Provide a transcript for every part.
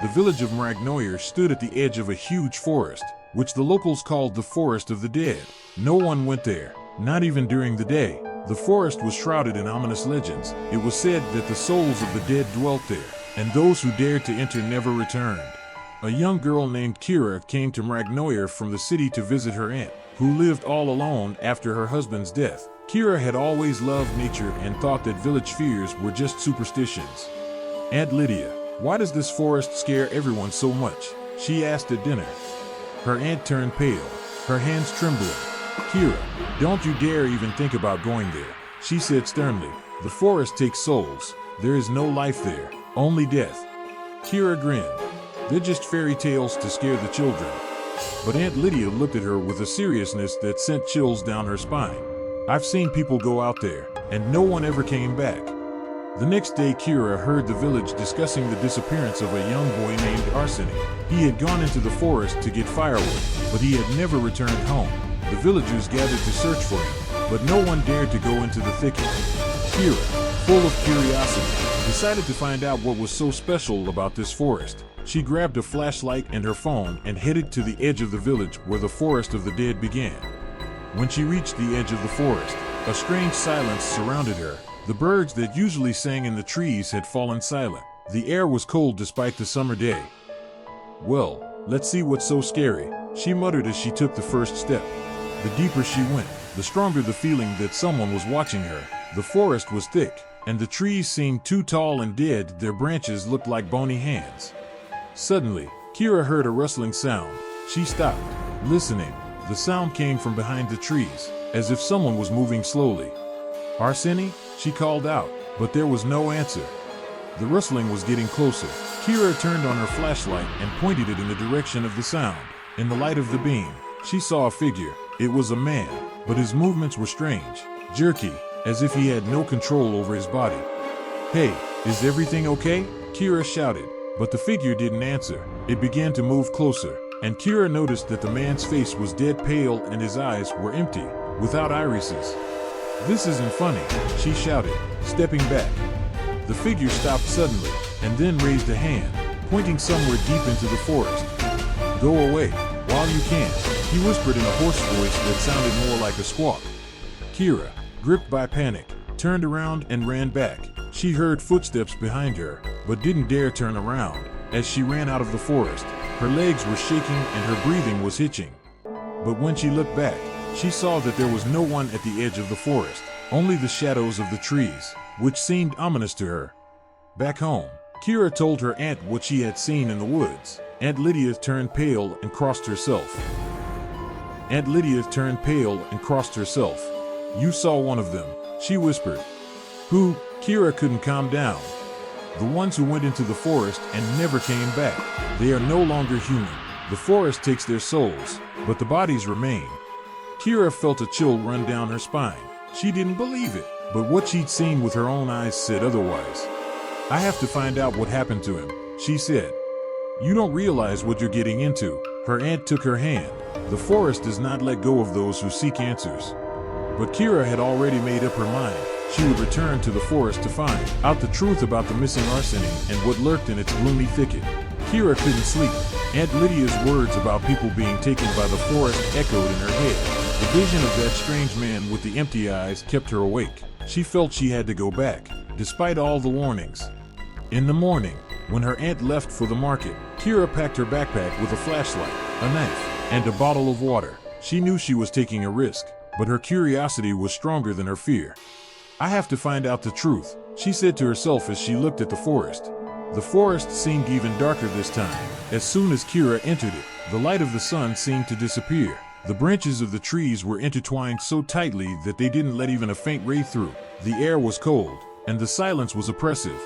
The village of Mrachnoyar stood at the edge of a huge forest, which the locals called the Forest of the Dead. No one went there, not even during the day. The forest was shrouded in ominous legends. It was said that the souls of the dead dwelt there, and those who dared to enter never returned. A young girl named Kira came to Mrachnoyar from the city to visit her aunt, who lived all alone after her husband's death. Kira had always loved nature and thought that village fears were just superstitions. "Aunt Lydia, why does this forest scare everyone so much?" she asked at dinner. Her aunt turned pale, her hands trembling. "Kira, don't you dare even think about going there," she said sternly. "The forest takes souls. There is no life there, only death." Kira grinned. "They're just fairy tales to scare the children." But Aunt Lydia looked at her with a seriousness that sent chills down her spine. "I've seen people go out there, and no one ever came back." The next day, Kira heard the village discussing the disappearance of a young boy named Arseny. He had gone into the forest to get firewood, but he had never returned home. The villagers gathered to search for him, but no one dared to go into the thicket. Kira, full of curiosity, decided to find out what was so special about this forest. She grabbed a flashlight and her phone and headed to the edge of the village where the Forest of the Dead began. When she reached the edge of the forest, a strange silence surrounded her. The birds that usually sang in the trees had fallen silent. The air was cold despite the summer day. "Well, let's see what's so scary," she muttered as she took the first step. The deeper she went, the stronger the feeling that someone was watching her. The forest was thick, and the trees seemed too tall and dead. Their branches looked like bony hands. Suddenly, Kira heard a rustling sound. She stopped, listening. The sound came from behind the trees, as if someone was moving slowly. "Arseny?" she called out, but there was no answer. The rustling was getting closer. Kira turned on her flashlight and pointed it in the direction of the sound. In the light of the beam, she saw a figure. It was a man, but his movements were strange, jerky, as if he had no control over his body. "Hey, is everything okay?" Kira shouted, but the figure didn't answer. It began to move closer, and Kira noticed that the man's face was dead pale and his eyes were empty, without irises. "This isn't funny," she shouted, stepping back. The figure stopped suddenly, and then raised a hand, pointing somewhere deep into the forest. "Go away, while you can," he whispered in a hoarse voice that sounded more like a squawk. Kira, gripped by panic, turned around and ran back. She heard footsteps behind her, but didn't dare turn around. As she ran out of the forest, her legs were shaking and her breathing was hitching. But when she looked back, she saw that there was no one at the edge of the forest, only the shadows of the trees, which seemed ominous to her. Back home, Kira told her aunt what she had seen in the woods. Aunt Lydia turned pale and crossed herself. Aunt Lydia turned pale and crossed herself. "You saw one of them," she whispered. "Who?" Kira couldn't calm down. "The ones who went into the forest and never came back. They are no longer human. The forest takes their souls, but the bodies remain." Kira felt a chill run down her spine. She didn't believe it, but what she'd seen with her own eyes said otherwise. "I have to find out what happened to him," she said. "You don't realize what you're getting into." Her aunt took her hand. The forest does not let go of those who seek answers. But Kira had already made up her mind. She would return to the forest to find out the truth about the missing Arseny and what lurked in its gloomy thicket. Kira couldn't sleep. Aunt Lydia's words about people being taken by the forest echoed in her head. The vision of that strange man with the empty eyes kept her awake. She felt she had to go back, despite all the warnings. In the morning, when her aunt left for the market, Kira packed her backpack with a flashlight, a knife, and a bottle of water. She knew she was taking a risk, but her curiosity was stronger than her fear. "I have to find out the truth," she said to herself as she looked at the forest. The forest seemed even darker this time. As soon as Kira entered it, the light of the sun seemed to disappear. The branches of the trees were intertwined so tightly that they didn't let even a faint ray through. The air was cold, and the silence was oppressive.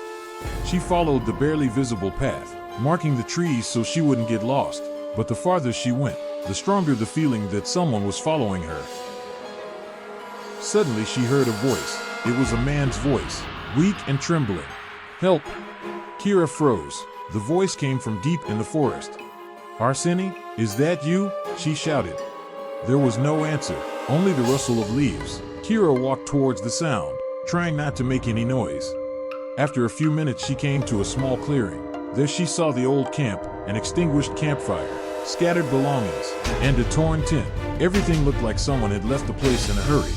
She followed the barely visible path, marking the trees so she wouldn't get lost. But the farther she went, the stronger the feeling that someone was following her. Suddenly she heard a voice. It was a man's voice, weak and trembling. "Help!" Kira froze. The voice came from deep in the forest. "Arseny, is that you?" she shouted. There was no answer, only the rustle of leaves. Kira walked towards the sound, trying not to make any noise. After a few minutes she came to a small clearing. There she saw the old camp, an extinguished campfire, scattered belongings, and a torn tent. Everything looked like someone had left the place in a hurry.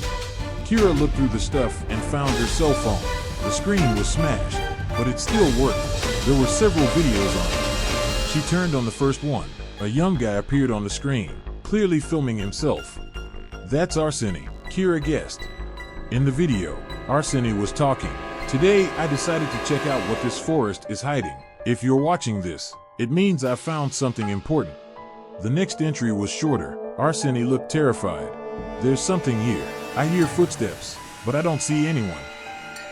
Kira looked through the stuff and found her cell phone. The screen was smashed, but it still worked. There were several videos on it. She turned on the first one. A young guy appeared on the screen, clearly filming himself. That's Arseny, Kira guessed. In the video, Arseny was talking. Today, I decided to check out what this forest is hiding. If you're watching this, it means I found something important. The next entry was shorter. Arseny looked terrified. There's something here. I hear footsteps, but I don't see anyone.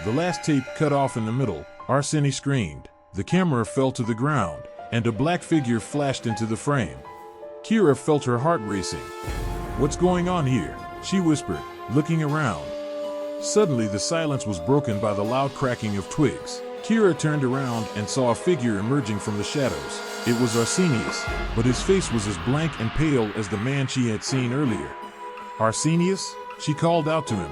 The last tape cut off in the middle. Arseny screamed. The camera fell to the ground, and a black figure flashed into the frame. Kira felt her heart racing. What's going on here? She whispered, looking around. Suddenly, the silence was broken by the loud cracking of twigs. Kira turned around and saw a figure emerging from the shadows. It was Arseny, but his face was as blank and pale as the man she had seen earlier. Arseny? She called out to him.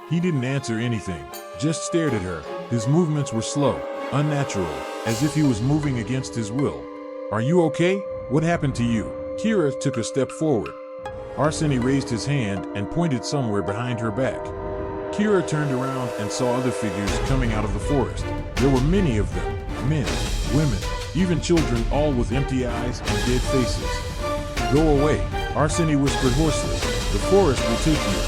He didn't answer anything, just stared at her. His movements were slow, unnatural, as if he was moving against his will. Are you okay? What happened to you? Kira took a step forward. Arseny raised his hand and pointed somewhere behind her back. Kira turned around and saw other figures coming out of the forest. There were many of them, men, women, even children, all with empty eyes and dead faces. Go away, Arseny whispered hoarsely. The forest will take you.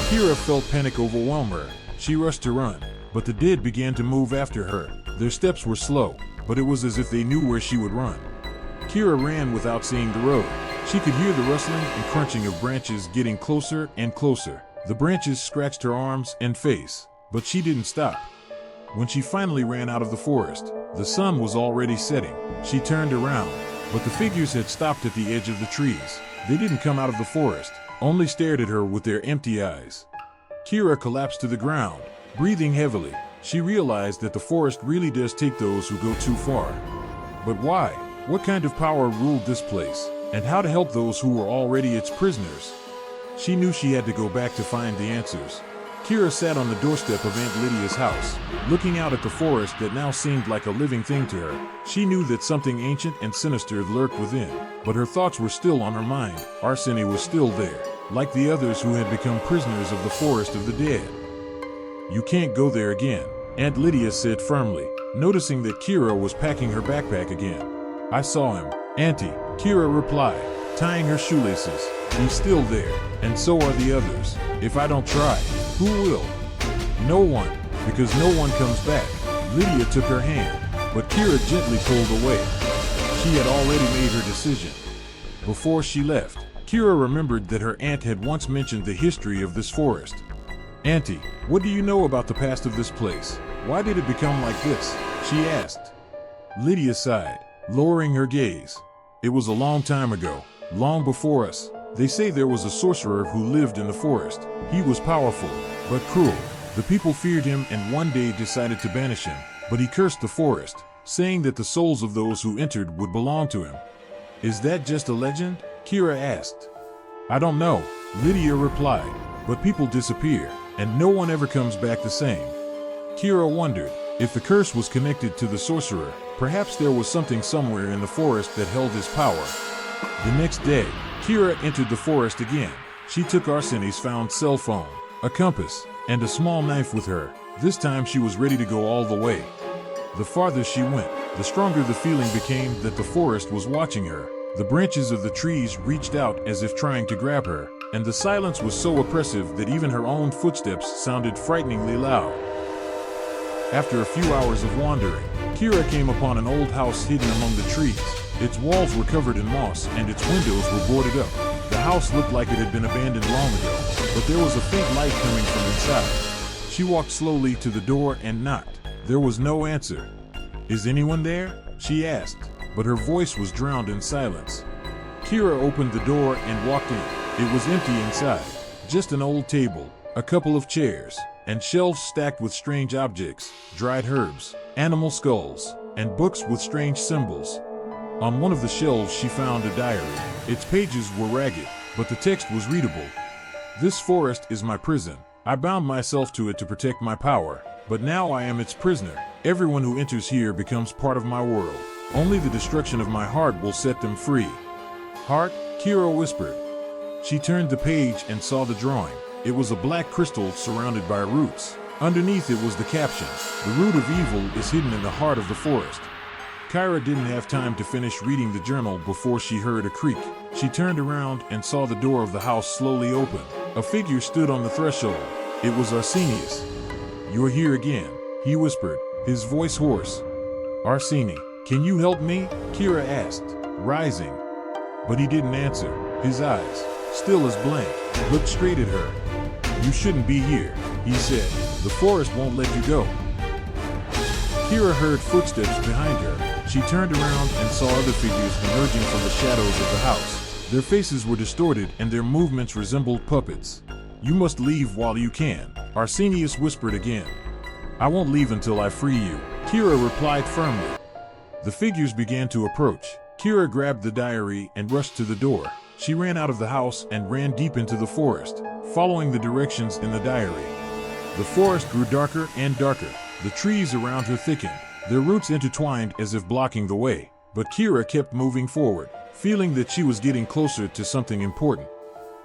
Kira felt panic overwhelm her. She rushed to run, but the dead began to move after her. Their steps were slow, but it was as if they knew where she would run. Kira ran without seeing the road. She could hear the rustling and crunching of branches getting closer and closer. The branches scratched her arms and face, but she didn't stop. When she finally ran out of the forest, the sun was already setting. She turned around, but the figures had stopped at the edge of the trees. They didn't come out of the forest, only stared at her with their empty eyes. Kira collapsed to the ground, breathing heavily. She realized that the forest really does take those who go too far. But why? What kind of power ruled this place? And how to help those who were already its prisoners? She knew she had to go back to find the answers. Kira sat on the doorstep of Aunt Lydia's house, looking out at the forest that now seemed like a living thing to her. She knew that something ancient and sinister lurked within, but her thoughts were still on her mind. Arseny was still there, like the others who had become prisoners of the forest of the dead. You can't go there again, Aunt Lydia said firmly, noticing that Kira was packing her backpack again. I saw him, Auntie, Kira replied, tying her shoelaces. He's still there, and so are the others. If I don't try, who will? No one, because no one comes back. Lydia took her hand, but Kira gently pulled away. She had already made her decision. Before she left, Kira remembered that her aunt had once mentioned the history of this forest. Auntie, what do you know about the past of this place? Why did it become like this? She asked. Lydia sighed, lowering her gaze. It was a long time ago, long before us. They say there was a sorcerer who lived in the forest. He was powerful, but cruel. The people feared him and one day decided to banish him, but he cursed the forest, saying that the souls of those who entered would belong to him. Is that just a legend? Kira asked. I don't know, Lydia replied, but people disappear, and no one ever comes back the same. Kira wondered, if the curse was connected to the sorcerer, perhaps there was something somewhere in the forest that held his power. The next day, Kira entered the forest again. She took Arseny's found cell phone, a compass, and a small knife with her. This time she was ready to go all the way. The farther she went, the stronger the feeling became that the forest was watching her. The branches of the trees reached out as if trying to grab her, and the silence was so oppressive that even her own footsteps sounded frighteningly loud. After a few hours of wandering, Kira came upon an old house hidden among the trees. Its walls were covered in moss and its windows were boarded up. The house looked like it had been abandoned long ago, but there was a faint light coming from inside. She walked slowly to the door and knocked. There was no answer. Is anyone there? She asked, but her voice was drowned in silence. Kira opened the door and walked in. It was empty inside. Just an old table, a couple of chairs, and shelves stacked with strange objects, dried herbs, animal skulls, and books with strange symbols. On one of the shelves she found a diary. Its pages were ragged, but the text was readable. This forest is my prison. I bound myself to it to protect my power, but now I am its prisoner. Everyone who enters here becomes part of my world. Only the destruction of my heart will set them free. Heart? Kira whispered. She turned the page and saw the drawing. It was a black crystal surrounded by roots. Underneath it was the caption, "The root of evil is hidden in the heart of the forest." Kira didn't have time to finish reading the journal before she heard a creak. She turned around and saw the door of the house slowly open. A figure stood on the threshold. It was Arseny. "You're here again," he whispered, his voice hoarse. "Arseny, can you help me?" Kira asked, rising. But he didn't answer. His eyes, still as blank, looked straight at her. "You shouldn't be here," he said. "The forest won't let you go." Kira heard footsteps behind her. She turned around and saw other figures emerging from the shadows of the house. Their faces were distorted and their movements resembled puppets. "You must leave while you can," Arseny whispered again. "I won't leave until I free you," Kira replied firmly. The figures began to approach. Kira grabbed the diary and rushed to the door. She ran out of the house and ran deep into the forest, following the directions in the diary. The forest grew darker and darker. The trees around her thickened, their roots intertwined as if blocking the way. But Kira kept moving forward, feeling that she was getting closer to something important.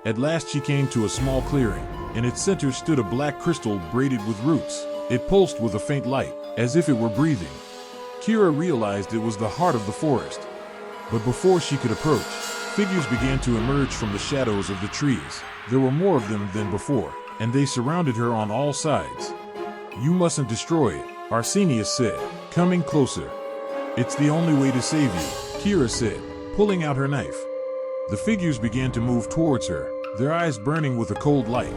At last she came to a small clearing. In its center stood a black crystal braided with roots. It pulsed with a faint light, as if it were breathing. Kira realized it was the heart of the forest. But before she could approach, figures began to emerge from the shadows of the trees. There were more of them than before, and they surrounded her on all sides. "You mustn't destroy it," Arseny said, coming closer. "It's the only way to save you," Kira said, pulling out her knife. The figures began to move towards her, their eyes burning with a cold light.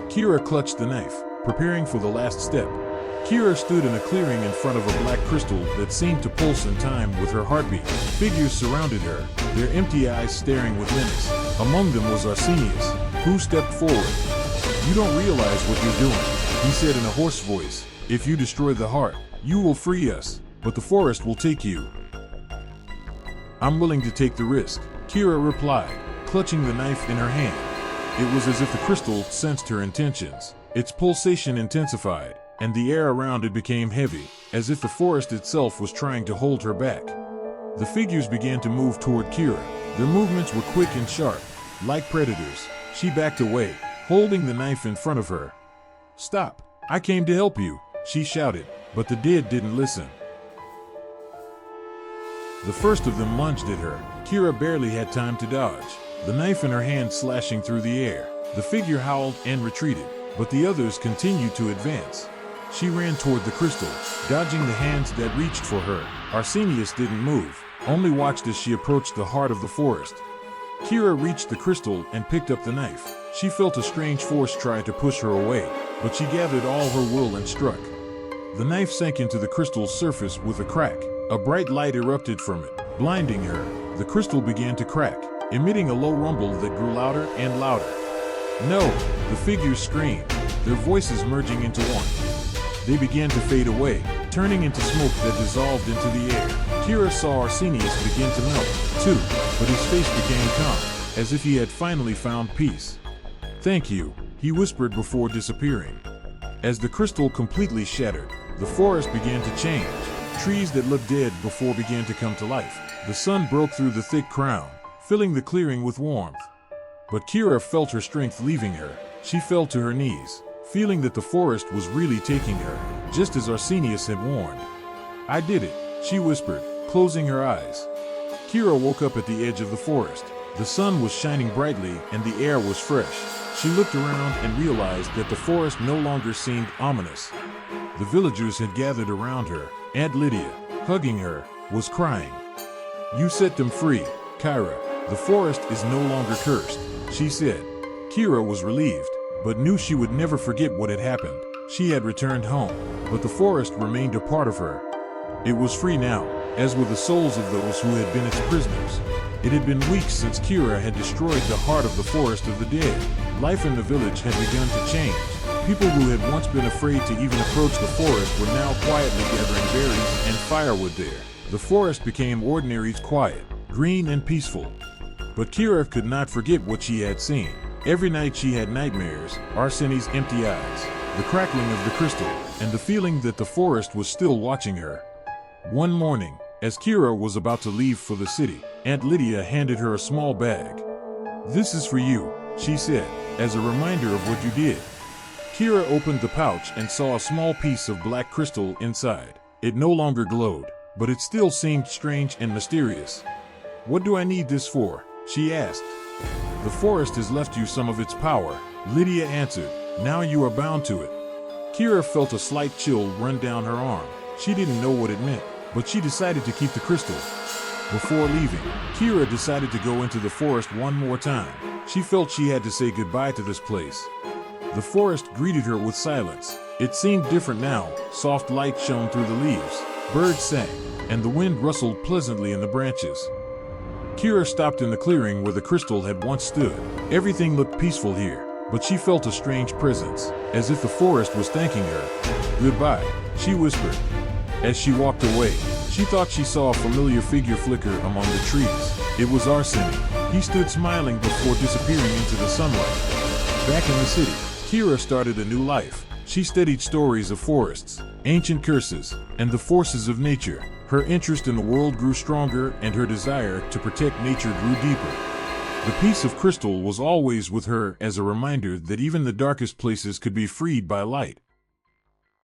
Kira clutched the knife, preparing for the last step. Kira stood in a clearing in front of a black crystal that seemed to pulse in time with her heartbeat. Figures surrounded her, their empty eyes staring with menace. Among them was Arseny, who stepped forward. "You don't realize what you're doing," he said in a hoarse voice. "If you destroy the heart, you will free us, but the forest will take you." "I'm willing to take the risk," Kira replied, clutching the knife in her hand. It was as if the crystal sensed her intentions. Its pulsation intensified, and the air around it became heavy, as if the forest itself was trying to hold her back. The figures began to move toward Kira. Their movements were quick and sharp, like predators. She backed away, holding the knife in front of her. "Stop! I came to help you," she shouted, but the dead didn't listen. The first of them lunged at her. Kira barely had time to dodge, the knife in her hand slashing through the air. The figure howled and retreated, but the others continued to advance. She ran toward the crystal, dodging the hands that reached for her. Arseny didn't move, only watched as she approached the heart of the forest. Kira reached the crystal and picked up the knife. She felt a strange force try to push her away, but she gathered all her will and struck. The knife sank into the crystal's surface with a crack. A bright light erupted from it, blinding her. The crystal began to crack, emitting a low rumble that grew louder and louder. "No!" the figures screamed, their voices merging into one. They began to fade away, turning into smoke that dissolved into the air. Kira saw Arseny begin to melt, too, but his face became calm, as if he had finally found peace. "Thank you," he whispered before disappearing. As the crystal completely shattered, the forest began to change. Trees that looked dead before began to come to life. The sun broke through the thick crown, filling the clearing with warmth. But Kira felt her strength leaving her. She fell to her knees, feeling that the forest was really taking her, just as Arseny had warned. "I did it," she whispered, closing her eyes. Kira woke up at the edge of the forest. The sun was shining brightly and the air was fresh. She looked around and realized that the forest no longer seemed ominous. The villagers had gathered around her. Aunt Lydia, hugging her, was crying. "You set them free, Kira. The forest is no longer cursed," she said. Kira was relieved, but knew she would never forget what had happened. She had returned home, but the forest remained a part of her. It was free now, as were the souls of those who had been its prisoners. It had been weeks since Kira had destroyed the heart of the forest of the dead. Life in the village had begun to change. People who had once been afraid to even approach the forest were now quietly gathering berries and firewood there. The forest became ordinary, quiet, green and peaceful. But Kira could not forget what she had seen. Every night she had nightmares, Arseny's empty eyes, the crackling of the crystal, and the feeling that the forest was still watching her. One morning, As Kira was about to leave for the city, Aunt Lydia handed her a small bag. "This is for you," she said, "as a reminder of what you did." Kira opened the pouch and saw a small piece of black crystal inside. It no longer glowed, but it still seemed strange and mysterious. "What do I need this for?" she asked. "The forest has left you some of its power," Lydia answered. "Now you are bound to it." Kira felt a slight chill run down her arm. She didn't know what it meant, but she decided to keep the crystal. Before leaving, Kira decided to go into the forest one more time. She felt she had to say goodbye to this place. The forest greeted her with silence. It seemed different now. Soft light shone through the leaves, birds sang, and the wind rustled pleasantly in the branches. Kira stopped in the clearing where the crystal had once stood. Everything looked peaceful here, but she felt a strange presence, as if the forest was thanking her. "Goodbye," she whispered. As she walked away, she thought she saw a familiar figure flicker among the trees. It was Arseny. He stood smiling before disappearing into the sunlight. Back in the city, Kira started a new life. She studied stories of forests, ancient curses, and the forces of nature. Her interest in the world grew stronger, and her desire to protect nature grew deeper. The piece of crystal was always with her as a reminder that even the darkest places could be freed by light.